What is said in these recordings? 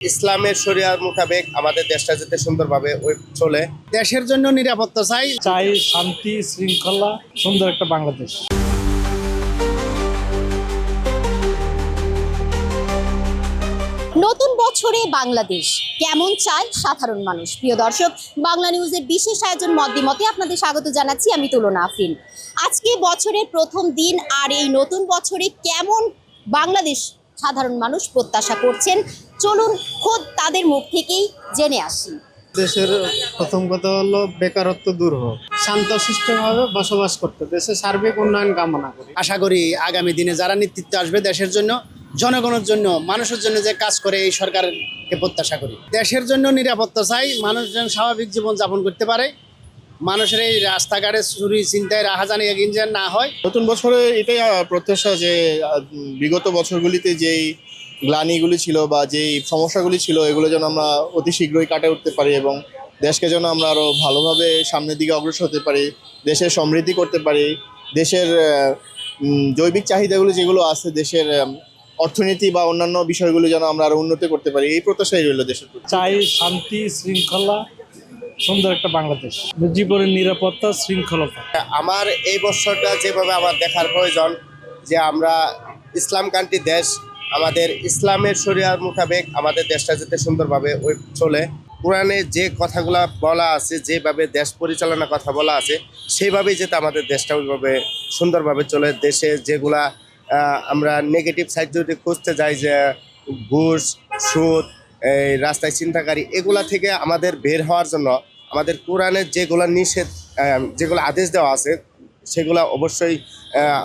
ইসলামের শরিয়ার মোতাবেক আমাদের দেশটা যাতে সুন্দরভাবে চলে। দেশের জন্য নিরাপত্তা চাই। চাই শান্তি শৃঙ্খলা, সুন্দর একটা বাংলাদেশ। নতুন বছরে বাংলাদেশ কেমন চায় সাধারণ মানুষ। প্রিয় দর্শক, বাংলা নিউজের বিশেষ আয়োজন মত-বিমতে আপনাদের স্বাগত জানাচ্ছি আমি তুলনা আফরিন। আজকে বছরের প্রথম দিন, আর এই নতুন বছরে কেমন বাংলাদেশ সাধারণ মানুষ প্রত্যাশা করছেন, চলুন খোদ তাদের মুখ থেকেই জেনে আসি। দেশের প্রথম কথা হলো বেকারত্ব দূর হোক, শান্তশিষ্টভাবে বসবাস করতে, দেশের সার্বিক উন্নয়ন কামনা করি। আশা করি আগামী দিনে যারা নেতৃত্বে আসবে দেশের জন্য, জনগণের জন্য, মানুষের জন্য যে কাজ করে এই সরকারকে প্রত্যাশা করি। দেশের জন্য নিরাপত্তা চাই, মানুষ যেন স্বাভাবিক জীবন যাপন করতে পারে, মানুষের এই রাস্তাঘাটে চুরি চিন্তায় রাহাজানি যেন না হয়। নতুন বছরে এটাই প্রত্যাশা যে বিগত বছরগুলিতে যেই গ্লানিগুলি ছিল বা যেই সমস্যাগুলি ছিল এগুলো যেন আমরা অতি শীঘ্রই কাটে উঠতে পারি এবং দেশকে যেন আমরা আরও ভালোভাবে সামনের দিকে অগ্রসর হতে পারি, দেশের সমৃদ্ধি করতে পারি, দেশের জৈবিক চাহিদাগুলো যেগুলো আছে, দেশের অর্থনীতি বা অন্যান্য বিষয়গুলো যেন আমরা আরও উন্নতি করতে পারি, এই প্রত্যাশাই রইল দেশের প্রতি। চাই শান্তি শৃঙ্খলা, সুন্দর একটা বাংলাদেশ, জীবনের নিরাপত্তা শৃঙ্খলতা। আমার এই বছরটা যেভাবে আমার দেখার প্রয়োজন যে আমরা ইসলাম কান্ট্রি দেশ, আমাদের ইসলামের শরিয়ার মোতাবেক আমাদের দেশটা যাতে সুন্দরভাবে চলে। কোরআনে যে কথাগুলো বলা আছে, যেভাবে দেশ পরিচালনার কথা বলা আছে, সেইভাবেই যাতে আমাদের দেশটা ওইভাবে সুন্দরভাবে চলে। দেশে যেগুলা আমরা নেগেটিভ সাইড যদি খুঁজতে যাই, যে ঘুষ, সুদ, এই রাস্তায় চিন্তাকারী, এগুলা থেকে আমাদের বের হওয়ার জন্য আমাদের কোরআনের যেগুলো নিষেধ, যেগুলো আদেশ দেওয়া আছে, সেগুলো অবশ্যই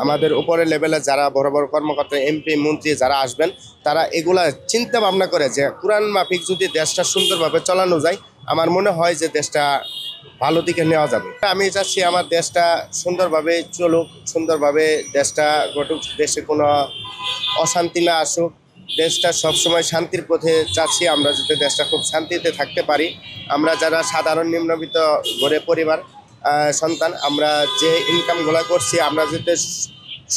আমাদের উপরের লেভেলে যারা বড় বড় কর্মকর্তা, এমপি, মন্ত্রী যারা আসবেন, তারা এগুলা চিন্তা ভাবনা করে যে কোরআন মাফিক যদি দেশটা সুন্দরভাবে চালানো যায়, আমার মনে হয় যে দেশটা ভালো দিকে নেওয়া যাবে। আমি চাচ্ছি আমার দেশটা সুন্দরভাবে চলুক, সুন্দরভাবে দেশটা ঘটুক, দেশে কোনো অশান্তি না আসুক, দেশটা সবসময় শান্তির পথে চাচ্ছি। আমরা যাতে দেশটা খুব শান্তিতে থাকতে পারি। আমরা যারা সাধারণ নিম্নবিত্ত ঘরে পরিবার সন্তান, আমরা যে ইনকামগুলো করছি আমরা যাতে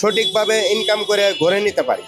সঠিকভাবে ইনকাম করে ঘরে নিতে পারি।